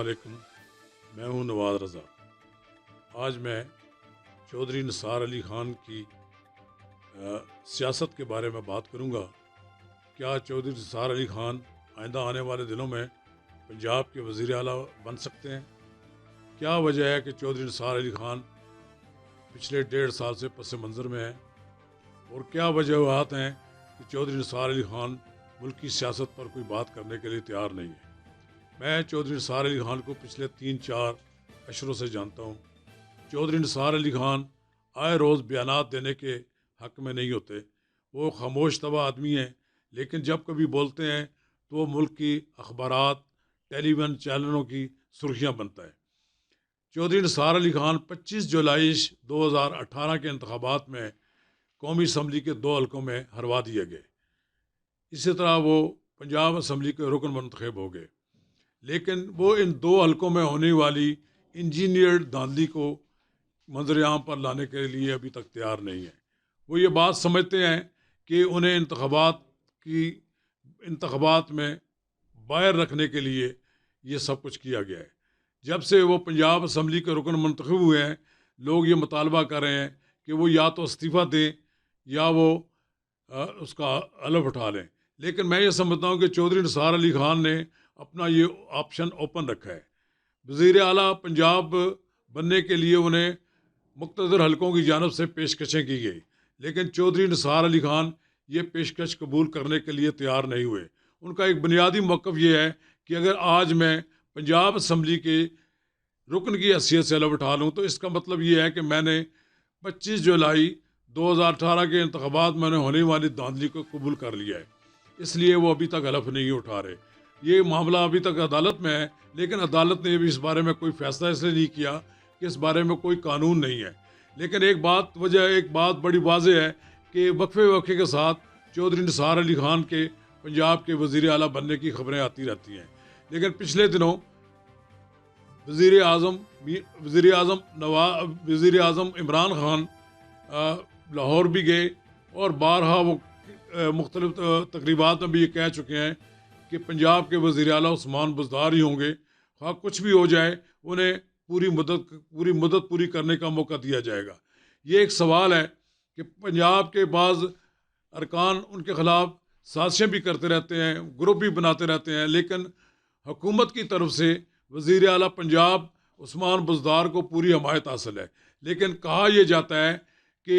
वालेकुम। मैं हूं नवाज़ रज़ा। आज मैं चौधरी निसार अली ख़ान की सियासत के बारे में बात करूंगा। क्या चौधरी निसार अली ख़ान आइंदा आने वाले दिनों में पंजाब के वज़ीर आला बन सकते हैं? क्या वजह है कि चौधरी निसार अली ख़ान पिछले 1.5 साल से पस मंज़र में है? और क्या वजूहात हैं कि चौधरी निसार अली ख़ान मुल्क की सियासत पर कोई बात करने के लिए तैयार नहीं है? मैं चौधरी निसार अली ख़ान को पिछले 3-4 अशरों से जानता हूँ। चौधरी निसार अली ख़ान आए रोज़ बयानात देने के हक़ में नहीं होते। वो खामोश तबा आदमी हैं, लेकिन जब कभी बोलते हैं तो वो मुल्क की अखबारात, टेलीविज़न चैनलों की सुर्खियाँ बनता है। चौधरी निसार अली ख़ान 25 जुलाई 2018 के इंतखाबात में कौमी असम्बली के 2 हलकों में हरवा दिए गए। इसी तरह वो पंजाब असम्बली के रुकन मुंतखब हो गए, लेकिन वो इन 2 हलकों में होने वाली इंजीनियर्ड धांधली को मंजर-ए-आम पर लाने के लिए अभी तक तैयार नहीं है। वो ये बात समझते हैं कि उन्हें इंतखाबात में बाहर रखने के लिए ये सब कुछ किया गया है। जब से वो पंजाब असम्बली के रुकन मुंतखब हुए हैं, लोग ये मुतालबा कर रहे हैं कि वो या तो इस्तीफ़ा दें या वो उसका हलफ उठा लें। लेकिन मैं ये समझता हूँ कि चौधरी निसार अली ख़ान ने अपना ये ऑप्शन ओपन रखा है। वज़ीर आला पंजाब बनने के लिए उन्हें मुख्तलिफ हलकों की जानिब से पेशकशें की गई, लेकिन चौधरी निसार अली ख़ान ये पेशकश कबूल करने के लिए तैयार नहीं हुए। उनका एक बुनियादी मौक़िफ़ ये है कि अगर आज मैं पंजाब असम्बली के रुकन की हैसियत से हलफ उठा लूँ तो इसका मतलब ये है कि मैंने 25 जुलाई 2018 के इंतखाबात में होने वाली धांधली को कबूल कर लिया है। इसलिए वो अभी तक हलफ नहीं उठा रहे। ये मामला अभी तक अदालत में है, लेकिन अदालत ने भी इस बारे में कोई फ़ैसला इसलिए नहीं किया कि इस बारे में कोई कानून नहीं है। लेकिन एक बात बड़ी वाज़ेह है कि वक्फे के साथ चौधरी निसार अली ख़ान के पंजाब के वज़ीर आला बनने की खबरें आती रहती हैं। लेकिन पिछले दिनों वज़ीर आज़म इमरान ख़ान लाहौर भी गए और बारहा वो मुख्तलिफ तकरीबात में भी ये कह चुके हैं कि पंजाब के वज़ीर आला उस्मान बुज़दार ही होंगे। हाँ, कुछ भी हो जाए उन्हें पूरी मुद्दत पूरी करने का मौका दिया जाएगा। ये एक सवाल है कि पंजाब के बाज़ अरकान उनके ख़िलाफ़ साजिशें भी करते रहते हैं, ग्रुप भी बनाते रहते हैं, लेकिन हुकूमत की तरफ से वज़ीर आला पंजाब उस्मान बुज़दार को पूरी हमायत हासिल है। लेकिन कहा यह जाता है कि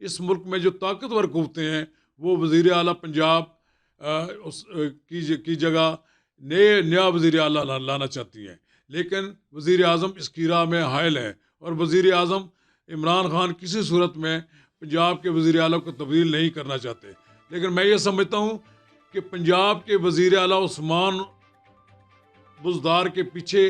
इस मुल्क में जो ताकतवर क़ुव्वतें हैं वो वज़ीर आला पंजाब की जगह नया वज़ीर आला लाना चाहती हैं, लेकिन वज़ीर आज़म इसकी राह में हायल हैं और वज़ीर आज़म इमरान ख़ान किसी सूरत में पंजाब के वज़ीर आला को तब्दील नहीं करना चाहते। लेकिन मैं ये समझता हूँ कि पंजाब के वज़ीर आला उस्मान बुज़दार के पीछे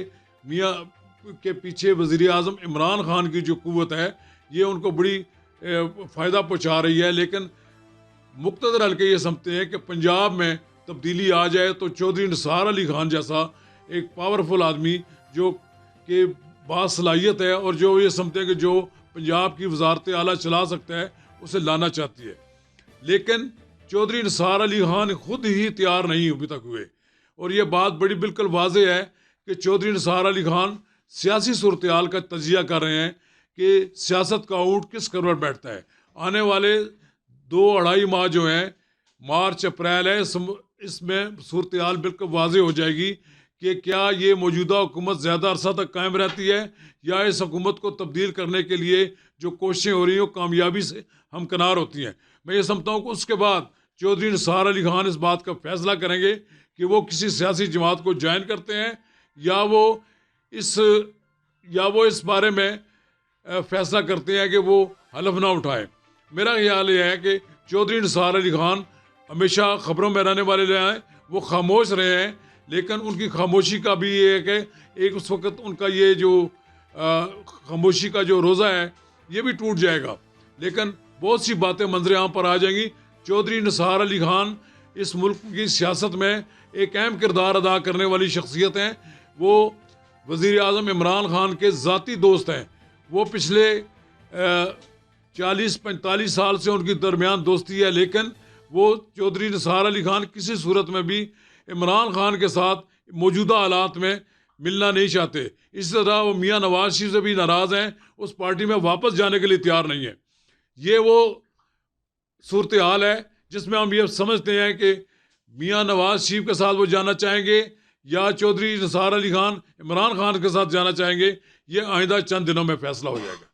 वज़ीर आज़म इमरान ख़ान की जो क़ुव्वत है ये उनको बड़ी फ़ायदा पहुँचा रही है। लेकिन मुख्तलिफ हल्के ये समझते हैं कि पंजाब में तब्दीली आ जाए तो चौधरी निसार अली ख़ान जैसा एक पावरफुल आदमी जो कि बासलाहियत है और जो ये समझते हैं कि जो पंजाब की वज़ारत आला चला सकता है उसे लाना चाहती है। लेकिन चौधरी निसार अली ख़ान खुद ही तैयार नहीं अभी तक हुए और ये बात बड़ी बिल्कुल वाज़ेह है कि चौधरी निसार अली ख़ान सियासी सूरत-ए-हाल का तजिया कर रहे हैं कि सियासत का ऊँट किस करवट बैठता है। आने वाले 2-2.5 माह जो हैं, मार्च अप्रैल है, इसमें सूरत-ए-हाल बिल्कुल वाज़ेह हो जाएगी कि क्या ये मौजूदा हुकूमत ज़्यादा अरसा तक कायम रहती है या इस हुकूमत को तब्दील करने के लिए जो कोशिशें हो रही हैं कामयाबी से हमकिनार होती हैं। मैं ये समझता हूँ कि उसके बाद चौधरी निसार अली ख़ान इस बात का फ़ैसला करेंगे कि वो किसी सियासी जमात को ज्वाइन करते हैं या वो इस बारे में फ़ैसला करते हैं कि वो हलफ ना उठाएं। मेरा ख्याल ये है कि चौधरी निसार अली ख़ान हमेशा ख़बरों में रहने वाले रहे हैं, वो खामोश रहे हैं, लेकिन उनकी खामोशी का भी ये है कि एक उस वक़्त उनका ये जो खामोशी का जो रोज़ा है ये भी टूट जाएगा। लेकिन बहुत सी बातें मंजर-ए-आम पर आ जाएंगी। चौधरी निसार अली ख़ान इस मुल्क की सियासत में एक अहम किरदार अदा करने वाली शख्सियत हैं। वो वज़ीर आज़म इमरान ख़ान के ज़ाती दोस्त हैं। वो पिछले 40-45 साल से उनकी दरमियान दोस्ती है, लेकिन वो चौधरी निसार अली ख़ान किसी सूरत में भी इमरान ख़ान के साथ मौजूदा हालात में मिलना नहीं चाहते। इसी तरह वो मियाँ नवाज शरीफ से भी नाराज़ हैं, उस पार्टी में वापस जाने के लिए तैयार नहीं है। ये वो सूरत हाल है जिसमें हम ये समझते हैं कि मियाँ नवाज शरीफ के साथ वो जाना चाहेंगे या चौधरी निसार अली खान, इमरान खान के साथ जाना चाहेंगे। ये आइंदा चंद दिनों में फैसला हो जाएगा।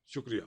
शुक्रिया।